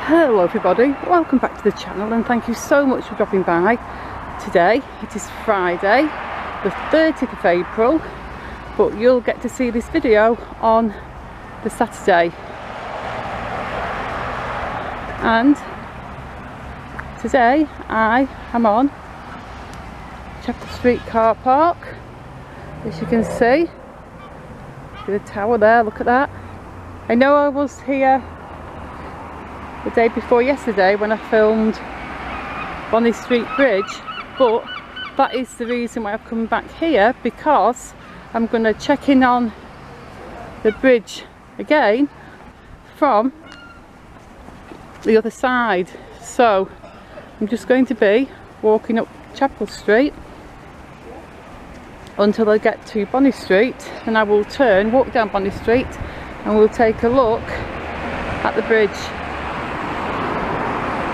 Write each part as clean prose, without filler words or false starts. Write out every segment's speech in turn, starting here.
Hello everybody, welcome back to the channel and thank you so much for dropping by. Today it is Friday the 30th of April, but you'll get to see this video on the Saturday. And today I am on Chapel Street car park, as you can see. The tower there, look at that. I know I was here the day before yesterday when I filmed Bonny Street Bridge, but that is the reason why I've come back here, because I'm going to check in on the bridge again from the other side. So I'm just going to be walking up Chapel Street until I get to Bonny Street, and I will turn, walk down Bonny Street, and we'll take a look at the bridge.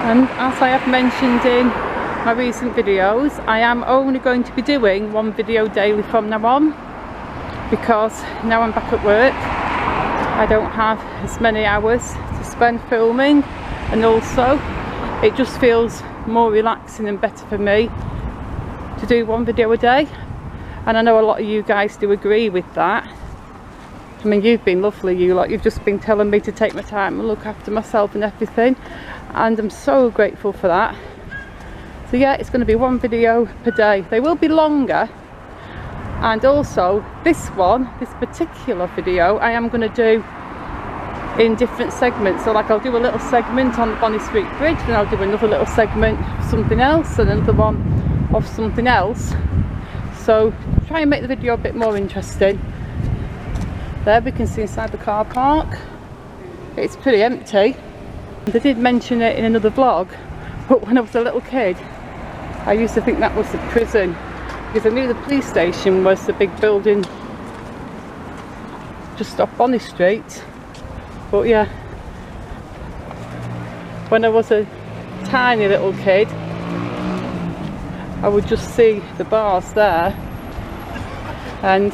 And as I have mentioned in my recent videos, I am only going to be doing one video daily from now on, because now I'm back at work I don't have as many hours to spend filming, and also it just feels more relaxing and better for me to do one video a day. And I know a lot of you guys do agree with that. I mean, you've been lovely, you lot. You've just been telling me to take my time and look after myself and everything, and I'm so grateful for that. So yeah, it's going to be one video per day. They will be longer, and also this particular video I am going to do in different segments. So like, I'll do a little segment on the Bonny Street Bridge, then I'll do another little segment of something else, and another one of something else. So try and make the video a bit more interesting. There we can see inside the car park. It's pretty empty. They did mention it in another vlog, but when I was a little kid I used to think that was the prison, because I knew the police station was the big building just off Bonny Street. But yeah, when I was a tiny little kid I would just see the bars there, and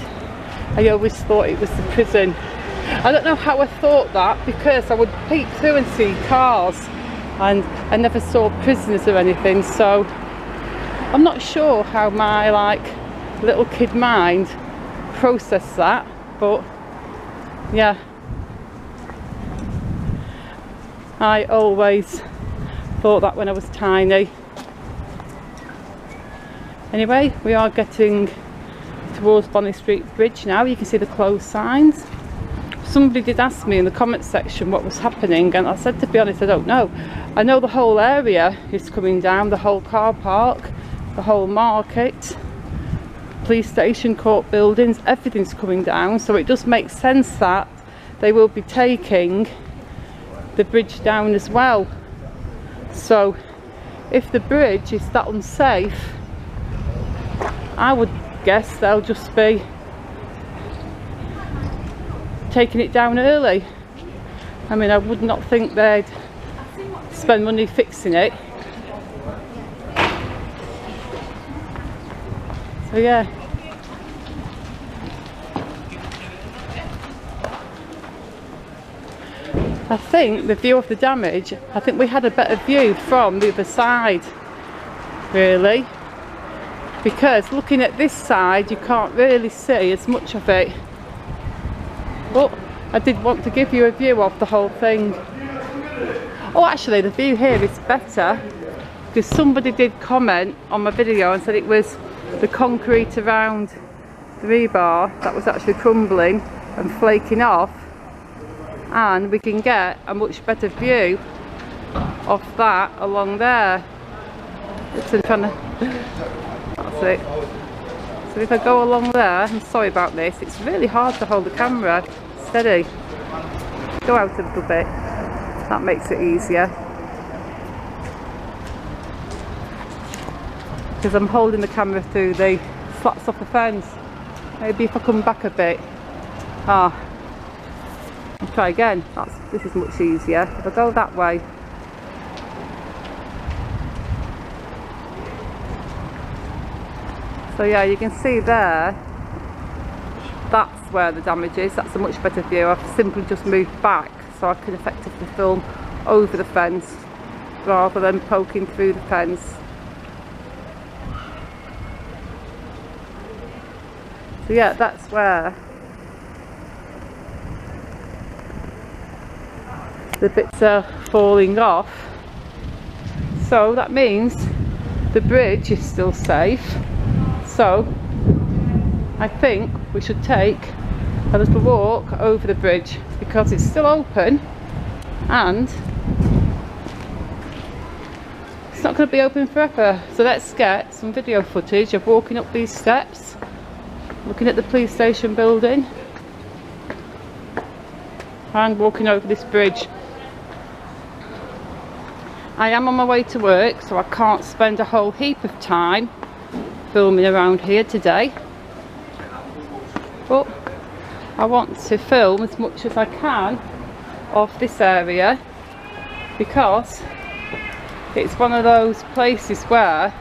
I always thought it was the prison. I don't know how I thought that, because I would peek through and see cars, and I never saw prisoners or anything, so I'm not sure how my little kid mind processed that. But yeah, I always thought that when I was tiny. Anyway, we are getting towards Bonny Street Bridge now. You can see the closed signs. Somebody did ask me in the comments section what was happening, and I said, to be honest, I don't know. I know the whole area is coming down, the whole car park, the whole market, police station, court buildings, everything's coming down. So it does make sense that they will be taking the bridge down as well. So if the bridge is that unsafe, I would guess they'll just be taking it down early. I mean, I would not think they'd spend money fixing it. So yeah, I think the view of the damage, I think we had a better view from the other side, really, because looking at this side you can't really see as much of it. But I did want to give you a view of the whole thing. Oh, actually the view here is better, because somebody did comment on my video and said it was the concrete around the rebar that was actually crumbling and flaking off, and we can get a much better view of that along there. It's in front of, that's it. So if I go along there, I'm sorry about this, it's really hard to hold the camera steady. Go out a little bit, that makes it easier, because I'm holding the camera through the slats off the fence. Maybe if I come back a bit. I'll try again. This is much easier. If I go that way. So yeah, you can see there, that's where the damage is. That's a much better view. I've simply just moved back so I can effectively film over the fence rather than poking through the fence. So yeah, that's where the bits are falling off. So that means the bridge is still safe. So I think we should take a little walk over the bridge because it's still open and it's not going to be open forever. So let's get some video footage of walking up these steps, looking at the police station building and walking over this bridge. I am on my way to work, so I can't spend a whole heap of time filming around here today, but I want to film as much as I can of this area because it's one of those places where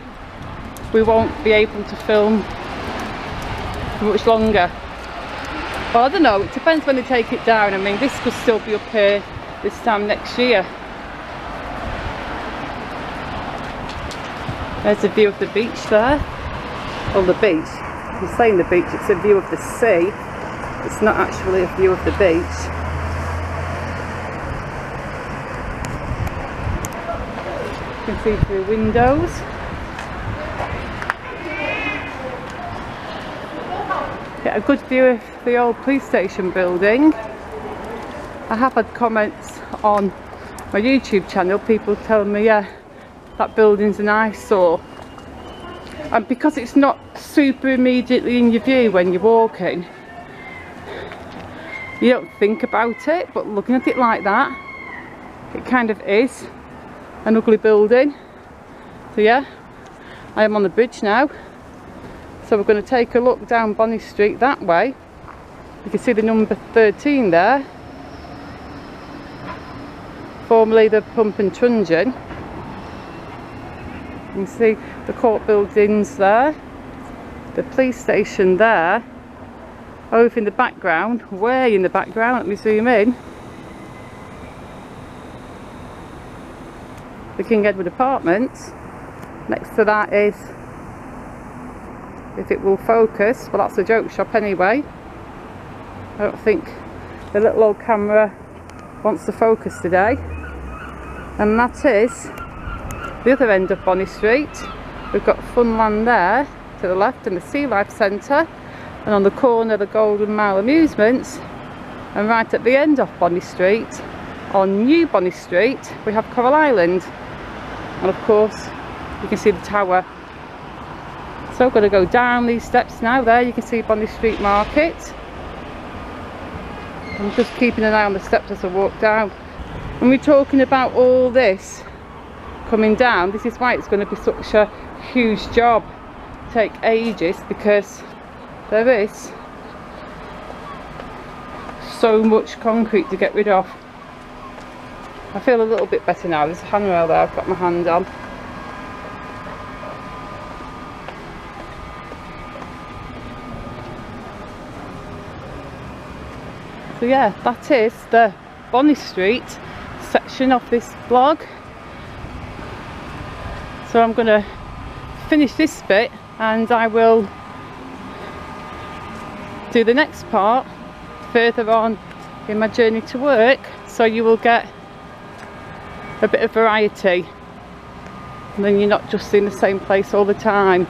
we won't be able to film for much longer. Well, I don't know, it depends when they take it down. I mean, this could still be up here this time next year. There's a view of the beach there. Well, the beach, I'm saying the beach, it's a view of the sea. It's not actually a view of the beach. You can see through windows. Get a good view of the old police station building. I have had comments on my YouTube channel, people telling me, yeah, that building's an eyesore. And because it's not super immediately in your view when you're walking, you don't think about it, but looking at it like that, it kind of is an ugly building. So yeah, I am on the bridge now. So we're going to take a look down Bonny Street that way. You can see the number 13 there, formerly the Pump and Truncheon. You can see the court buildings there, the police station there, over in the background, way in the background, let me zoom in, the King Edward Apartments. Next to that is, if it will focus, well, that's a joke shop anyway. I don't think the little old camera wants to focus today. And that is the other end of Bonny Street. We've got Funland there to the left and the Sea Life Centre, and on the corner the Golden Mile Amusements, and right at the end of Bonny Street, on New Bonny Street, we have Coral Island, and of course you can see the tower. So I'm going to go down these steps now. There you can see Bonny Street Market. I'm just keeping an eye on the steps as I walk down. When we're talking about all this coming down, this is why it's going to be such a huge job, take ages, because there is so much concrete to get rid of. I feel a little bit better now. There's a handrail there I've got my hand on. So yeah, that is the Bonny Street section of this vlog. So I'm going to finish this bit and I will do the next part further on in my journey to work, so you will get a bit of variety and then you're not just in the same place all the time.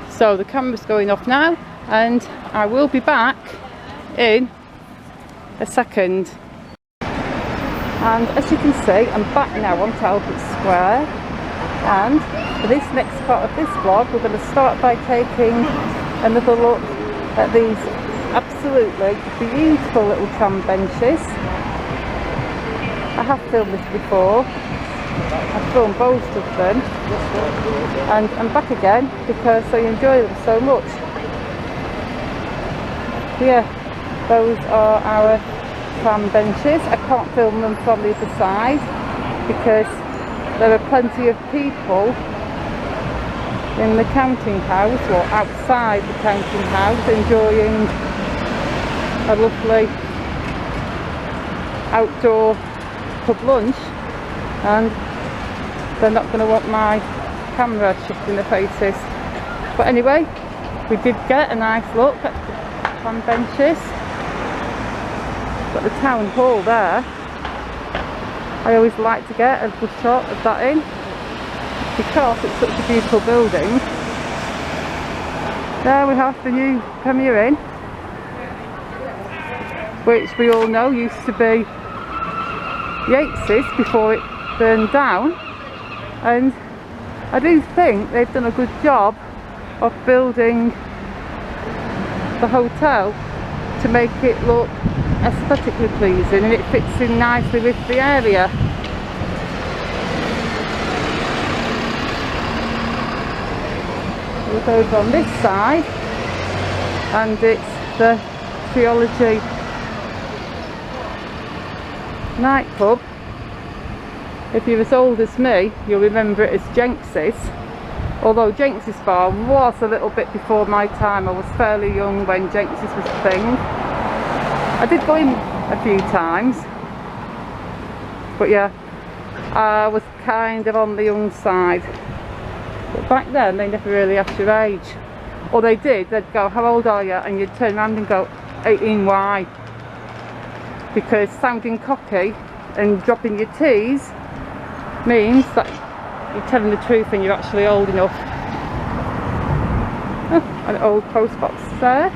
So the camera's going off now and I will be back in a second. And as you can see, I'm back now on Talbot Square, and for this next part of this vlog we're going to start by taking another look at these absolutely beautiful little tram benches. I have filmed this before, I've filmed both of them, and I'm back again because I enjoy them so much. Yeah, those are our tram benches. I can't film them from the other side because there are plenty of people in the counting house or outside the counting house enjoying a lovely outdoor pub lunch. and they're not going to want my camera shoved in their faces. But anyway, we did get a nice look at the tram benches. Got the town hall there. I always like to get a little shot of that in because it's such a beautiful building. There we have the new Premier Inn, which we all know used to be Yates's before it burned down, and I do think they've done a good job of building the hotel to make it look aesthetically pleasing, and it fits in nicely with the area. Look over on this side, and it's the Theology nightclub. If you're as old as me, you'll remember it as Jenks's, although Jenks's bar was a little bit before my time. I was fairly young when Jenks's was a thing. I did go in a few times, but yeah, I was kind of on the young side. But back then they never really asked your age, or they did. They'd go, how old are you? And you'd turn around and go, 18Y, because sounding cocky and dropping your T's means that you're telling the truth and you're actually old enough. Oh, an old post box there,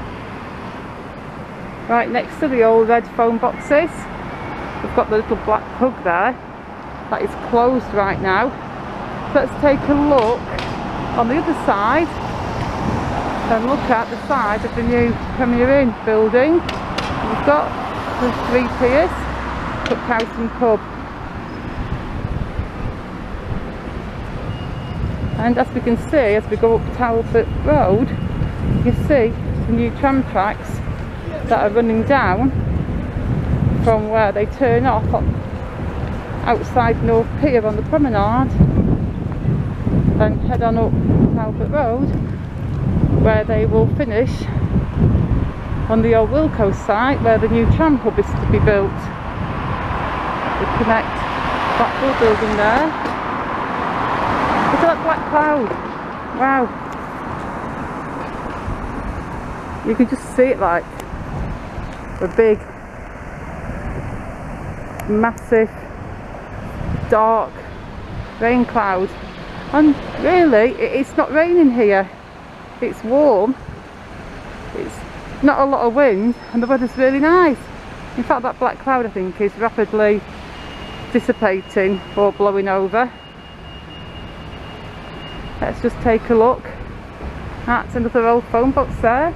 right next to the old red phone boxes. We've got the little black pug there that is closed right now. So let's take a look on the other side and look at the side of the new Premier Inn building. We've got the 3 piers, cookhouse and pub. And as we can see, as we go up Talbot Road, you can see the new tram tracks that are running down from where they turn off outside North Pier on the promenade and head on up Talbot Road, where they will finish on the old Wilco site where the new tram hub is to be built. The Connect Blackpool building there. Look at that black cloud. Wow. You can just see it like a big, massive, dark rain cloud. And really, it's not raining here. It's warm. It's not a lot of wind, and the weather's really nice. In fact, that black cloud, I think, is rapidly dissipating or blowing over. Let's just take a look. That's another old phone box there.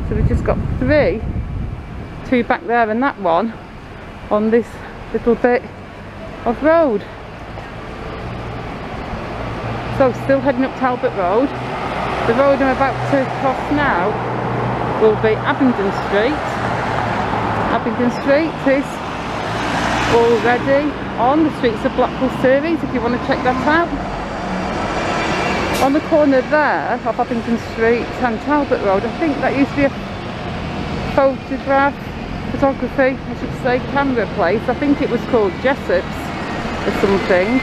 So we've just got 3, 2 back there and that one on this little bit of road. So still heading up Talbot Road. The road I'm about to cross now will be Abingdon Street. Abingdon Street is already on the Streets of Blackpool series if you want to check that out. On the corner there of Abingdon Street and Talbot Road, I think that used to be a photography, I should say, camera place. I think it was called Jessop's or something.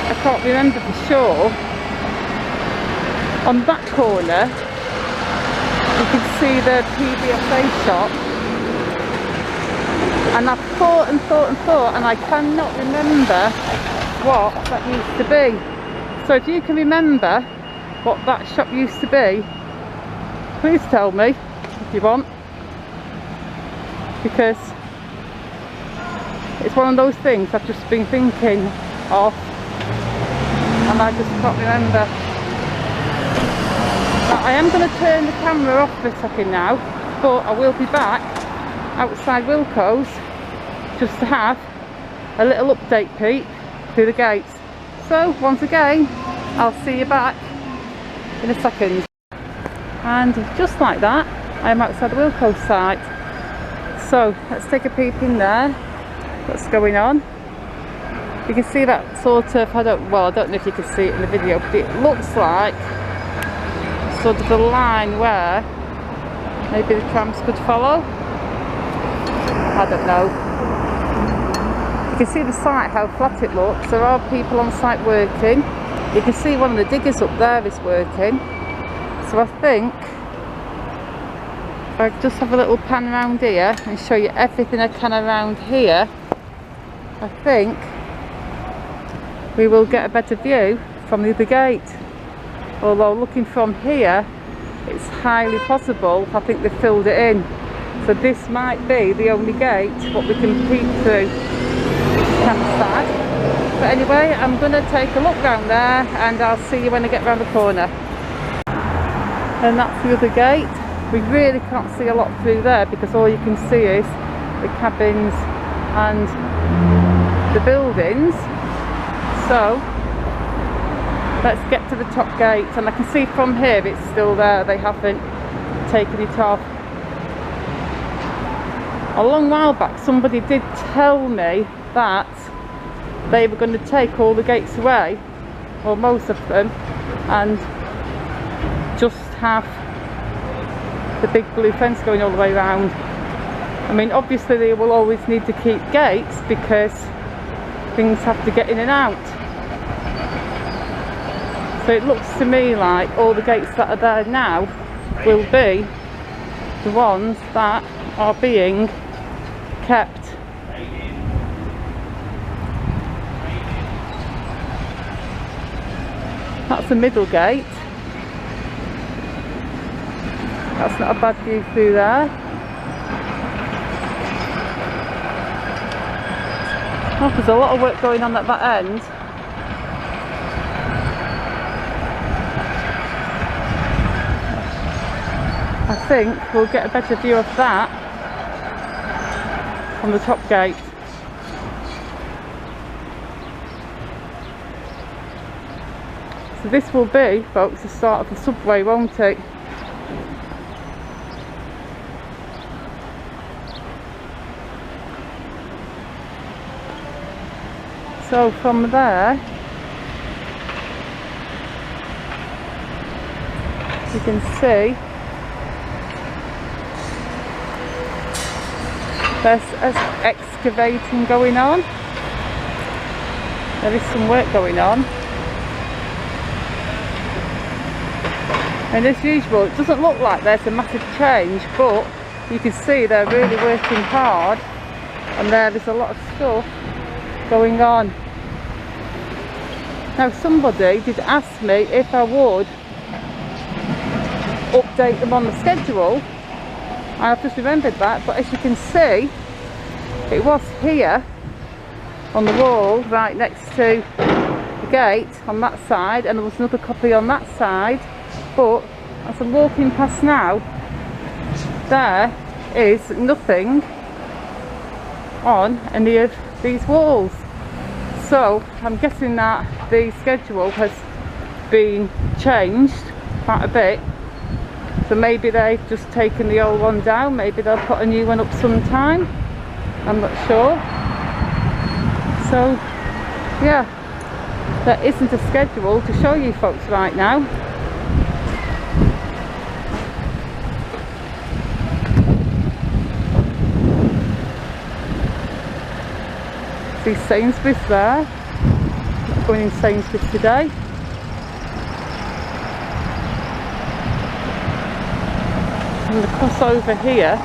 I can't remember for sure. On that corner you can see the PBSA shop, and I've thought and I cannot remember what that used to be. So if you can remember what that shop used to be, please tell me if you want, because it's one of those things I've just been thinking of and I just can't remember. Now, I am going to turn the camera off for a second now, but I will be back outside Wilkos just to have a little update peek through the gates. So once again, I'll see you back in a second. And just like that, I am outside the Wilco site. So let's take a peep in there. What's going on? You can see that sort of, I don't know if you can see it in the video, but it looks like sort of the line where maybe the trams could follow. I don't know. can see the site, how flat it looks. There are people on site working. You can see one of the diggers up there is working. So I think if I just have a little pan around here and show you everything I can around here, I think we will get a better view from the other gate. Although looking from here, it's highly possible, I think they filled it in. So this might be the only gate what we can peek through. It's kind of sad. But anyway, I'm going to take a look round there and I'll see you when I get round the corner. And that's the other gate. We really can't see a lot through there because all you can see is the cabins and the buildings. So let's get to the top gate, and I can see from here it's still there. They haven't taken it off. A long while back somebody did tell me that they were going to take all the gates away, or most of them, and just have the big blue fence going all the way around. I mean, obviously they will always need to keep gates because things have to get in and out. So it looks to me like all the gates that are there now will be the ones that are being kept. That's the middle gate. That's not a bad view through there. Oh, there's a lot of work going on at that end. I think we'll get a better view of that from the top gate. So this will be, folks, the start of the subway, won't it? So from there, you can see there's excavating going on. There is some work going on. And as usual, it doesn't look like there's a massive change, but you can see they're really working hard, and there is a lot of stuff going on. Now somebody did ask me if I would update them on the schedule. I've just remembered that, but as you can see, it was here on the wall right next to the gate on that side, and there was another copy on that side. But as I'm walking past now, there is nothing on any of these walls. So I'm guessing that the schedule has been changed quite a bit. So maybe they've just taken the old one down, maybe they'll put a new one up sometime, I'm not sure. So yeah, there isn't a schedule to show you folks right now. See Sainsbury's there, not going in Sainsbury's today. And the crossover here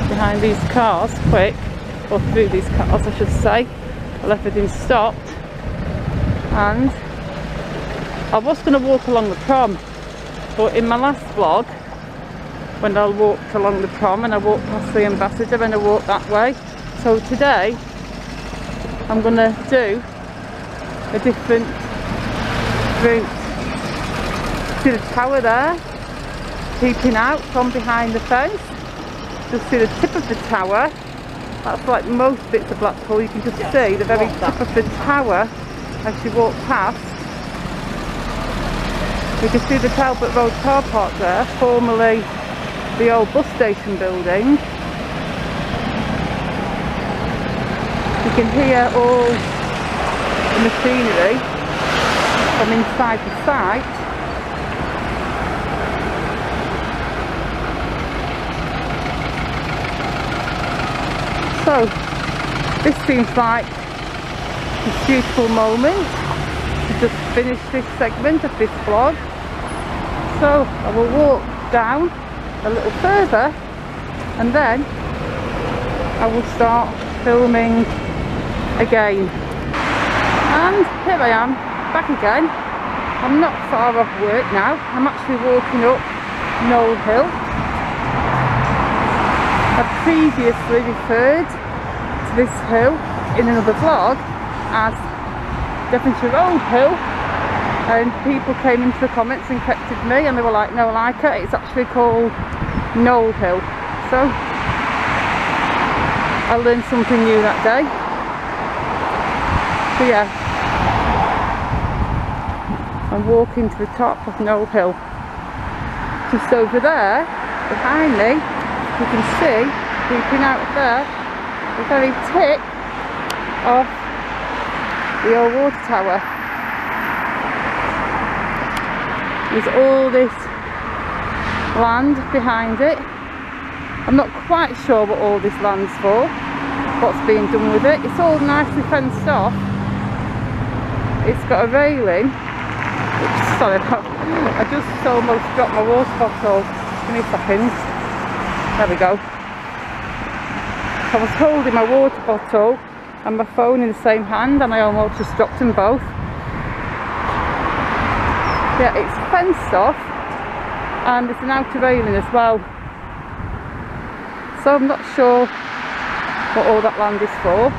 behind these cars, quick, or through these cars I should say, well, everything's stopped. And I was going to walk along the prom, but in my last vlog, when I walked along the prom and I walked past the Ambassador and I walked that way, so today I'm going to do a different route. See the tower there, peeping out from behind the fence. Just see the tip of the tower. That's like most bits of Blackpool, you can just see the very tip of the tower as you walk past. You can see the Talbot Road car park there, formerly the old bus station building. You can hear all the machinery from inside the site. So this seems like a beautiful moment to just finish this segment of this vlog. So I will walk down a little further and then I will start filming again. And here I am, back again. I'm not far off work now. I'm actually walking up Knowle Hill. I previously referred to this hill in another vlog as Devonshire Road Hill, and people came into the comments and corrected me and they were like, no, I like it, it's actually called Knowle Hill. So I learned something new that day. So yeah, I'm walking to the top of Knowle Hill. Just over there, behind me, you can see, peeping out there, the very tip of the old water tower. There's all this land behind it. I'm not quite sure what all this land's for, what's being done with it. It's all nicely fenced off. It's got a railing. Oops, sorry, I just almost dropped my water bottle. Give me a second. There we go. I was holding my water bottle and my phone in the same hand and I almost just dropped them both. Yeah, it's fenced off and there's an outer railing as well. So I'm not sure what all that land is for.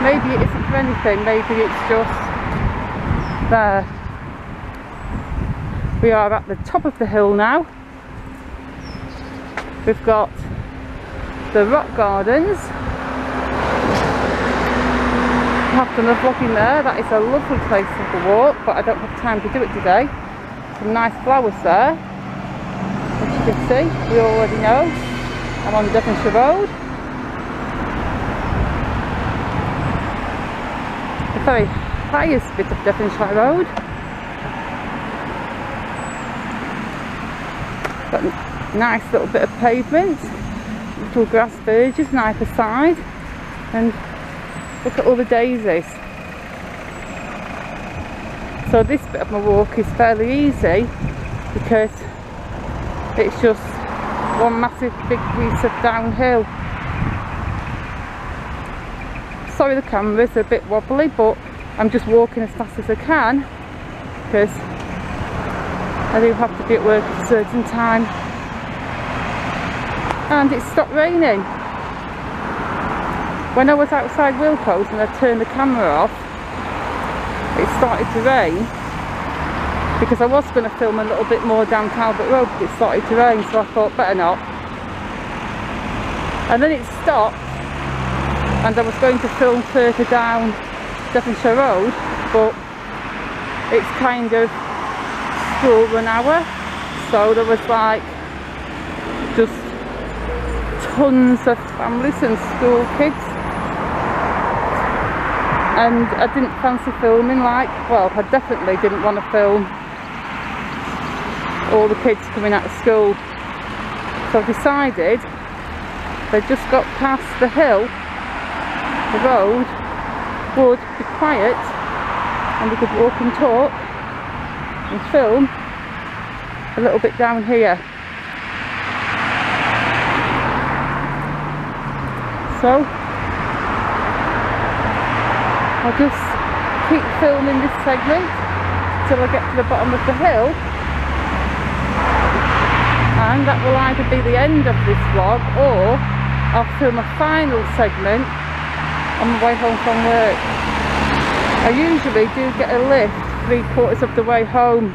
Maybe it isn't for anything, maybe it's just there. We are at the top of the hill now. We've got the rock gardens. I have done a vlog in there. That is a lovely place for the walk, but I don't have time to do it today. Some nice flowers there, as you can see. We already know I'm on Devonshire Road. The very highest bit of Devonshire Road. Got a nice little bit of pavement, little grass verges on either side, and look at all the daisies. So this bit of my walk is fairly easy because it's just one massive big piece of downhill. Sorry the camera's a bit wobbly, but I'm just walking as fast as I can because I do have to be at work at a certain time. And it stopped raining. When I was outside Wilkos and I turned the camera off, it started to rain because I was going to film a little bit more down Talbot Road, but it started to rain, so I thought better not. And then it stopped and I was going to film further down Devonshire Road, but it's kind of school run hour, so there was like just tons of families and school kids, and I didn't fancy filming, like, well, I definitely didn't want to film all the kids coming out of school. So I decided they just got past the hill, the road would be quiet and we could walk and talk and film a little bit down here. So I'll just keep filming this segment till I get to the bottom of the hill, and that will either be the end of this vlog or I'll film a final segment on my way home from work. I usually do get a lift 3/4 of the way home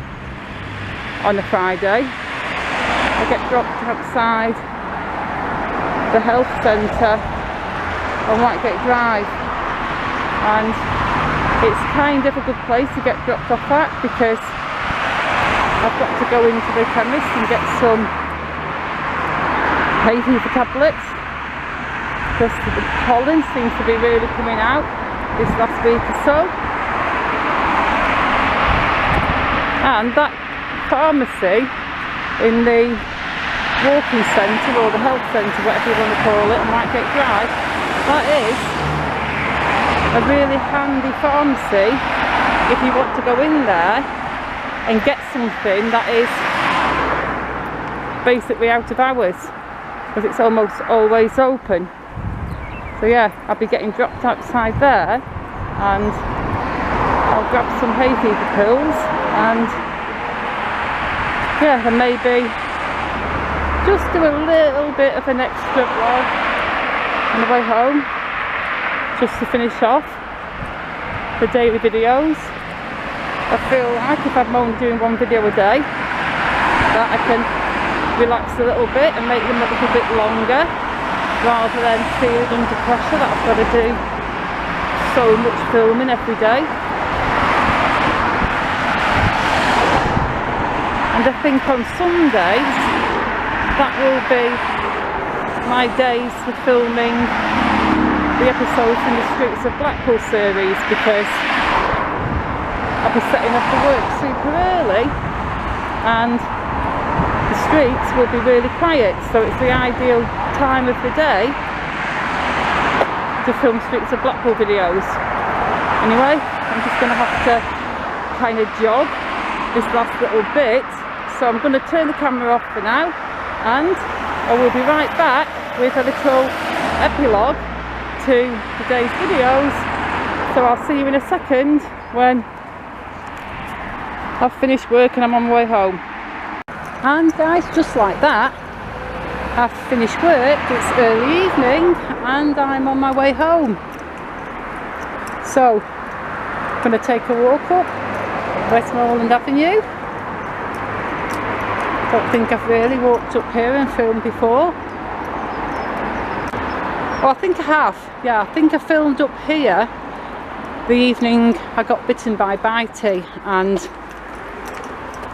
on a Friday. I get dropped outside the health centre on Whitegate Drive, and it's kind of a good place to get dropped off at because I've got to go into the chemist and get some hay fever tablets because the pollen seems to be really coming out this last week or so. And that pharmacy in the walking centre or the health centre, whatever you want to call it, on Whitegate Drive, That is a really handy pharmacy if you want to go in there and get something that is basically out of hours, because it's almost always open. So yeah, I'll be getting dropped outside there, and I'll grab some hay fever pills, and yeah, and maybe just do a little bit of an extra vlog on the way home, just to finish off the daily videos. I feel like if I'm only doing one video a day, that I can relax a little bit and make them a little bit longer, rather than feeling under pressure that I've got to do so much filming every day. And I think on Sundays that will be my days for filming the episodes in the Streets of Blackpool series, because I'll be setting off for work super early and the streets will be really quiet, so it's the ideal time of the day to film Streets of Blackpool videos. Anyway, I'm just going to have to kind of jog this last little bit, so I'm going to turn the camera off for now, and I will be right back with a little epilogue to today's videos. So I'll see you in a second when I've finished work and I'm on my way home. And guys, just like that, I've finished work, it's early evening and I'm on my way home. So I'm going to take a walk up Westmoreland Avenue. Don't think I've really walked up here and filmed before. Oh, I think I have. Yeah, I think I filmed up here the evening I got bitten by Bitey and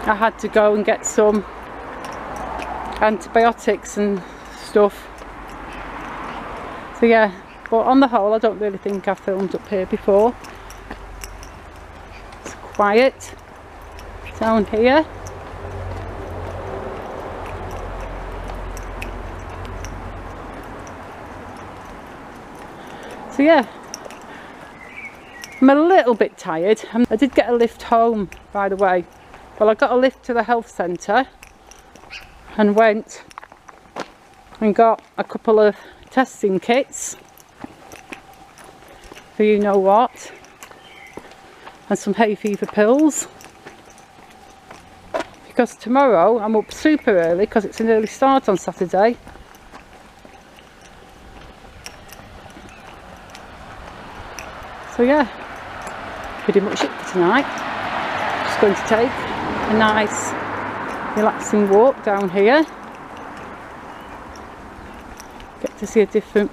I had to go and get some antibiotics and stuff. So yeah, but on the whole I don't really think I've filmed up here before. It's quiet down here. So yeah, I'm a little bit tired. I did get a lift home, by the way. Well, I got a lift to the health centre and went and got a couple of testing kits for you know what, and some hay fever pills, because tomorrow I'm up super early because it's an early start on Saturday. So yeah, pretty much it for tonight. Just going to take a nice relaxing walk down here. Get to see a different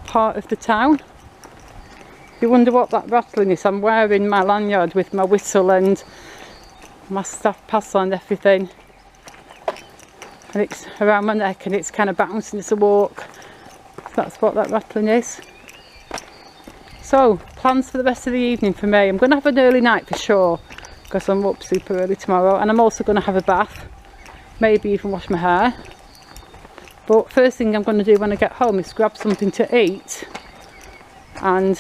part of the town. You wonder what that rattling is. I'm wearing my lanyard with my whistle and my staff pass on and everything. And it's around my neck and it's kind of bouncing. It's a walk. That's what that rattling is. So, plans for the rest of the evening for me. I'm going to have an early night for sure, because I'm up super early tomorrow, and I'm also going to have a bath, maybe even wash my hair. But first thing I'm going to do when I get home is grab something to eat and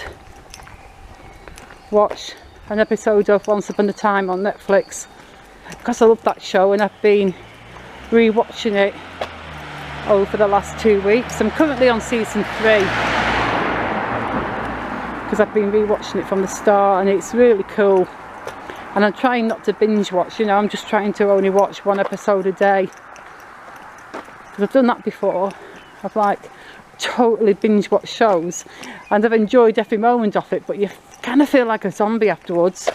watch an episode of Once Upon a Time on Netflix, because I love that show and I've been re-watching it over the last 2 weeks. I'm currently on season 3 because I've been re-watching it from the start, and it's really cool. And I'm trying not to binge watch, you know, I'm just trying to only watch one episode a day, because I've done that before. I've like totally binge watched shows and I've enjoyed every moment of it, but you kind of feel like a zombie afterwards.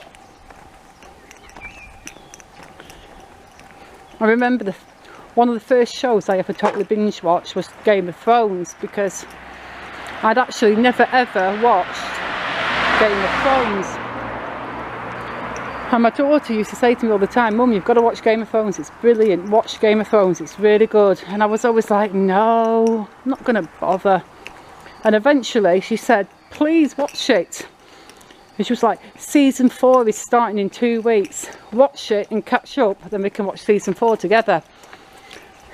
I remember one of the first shows I ever totally binge watched was Game of Thrones, because I'd actually never ever watched Game of Thrones. And my daughter used to say to me all the time, "Mum, you've got to watch Game of Thrones, it's brilliant, watch Game of Thrones, it's really good." And I was always like, no, I'm not going to bother. And eventually she said, "Please watch it." And she was like, "Season 4 is starting in 2 weeks, watch it and catch up, then we can watch season 4 together."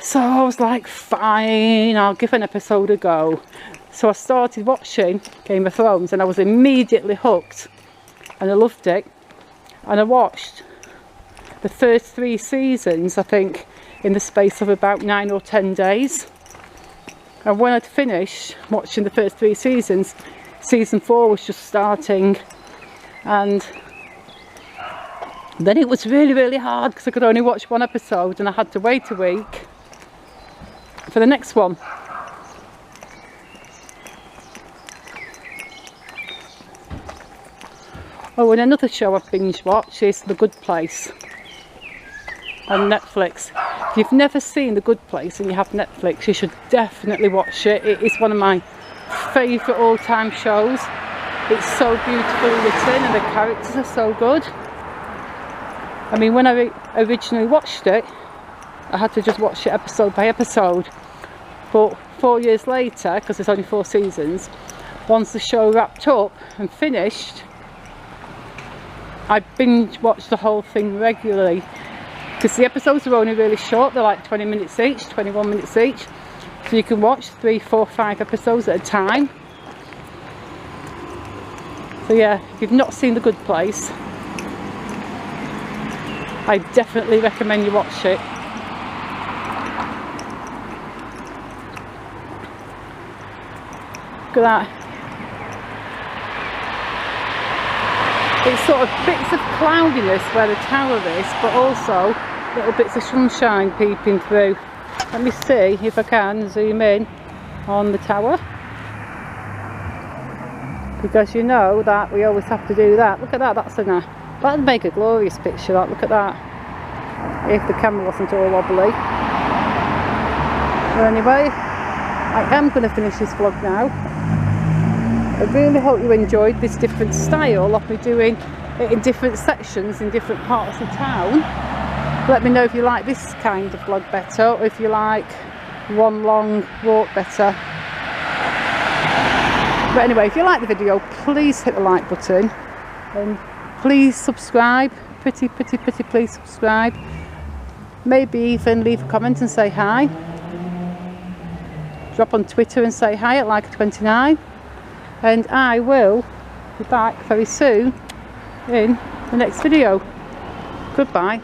So I was like, fine, I'll give an episode a go. So I started watching Game of Thrones and I was immediately hooked and I loved it. And I watched the first 3 seasons, I think, in the space of about 9 or 10 days. And when I'd finished watching the first 3 seasons, season 4 was just starting. And then it was really, really hard because I could only watch 1 episode and I had to wait a week for the next one. Oh, and another show I've binge watched is The Good Place on Netflix. If you've never seen The Good Place and you have Netflix, you should definitely watch it. It is one of my favourite all-time shows. It's so beautifully written and the characters are so good. I mean, when I originally watched it, I had to just watch it episode by episode. But 4 years later, because there's only 4 seasons, once the show wrapped up and finished, I binge watched the whole thing regularly. Because the episodes are only really short, they're like 20 minutes each, 21 minutes each. So you can watch 3, 4, 5 episodes at a time. So yeah, if you've not seen The Good Place, I definitely recommend you watch it. Look at that. It's sort of bits of cloudiness where the tower is, but also little bits of sunshine peeping through. Let me see if I can zoom in on the tower, because you know that we always have to do that. Look at that, that'd make a glorious picture, that. Look at that, if the camera wasn't all wobbly. But anyway, I am going to finish this vlog now. I really hope you enjoyed this different style of me doing it in different sections in different parts of town. Let me know if you like this kind of vlog better, or if you like one long walk better. But anyway, if you like the video, please hit the like button and please subscribe. Pretty please subscribe. Maybe even leave a comment and say hi. Drop on Twitter and say hi at Like29. And I will be back very soon in the next video. Goodbye.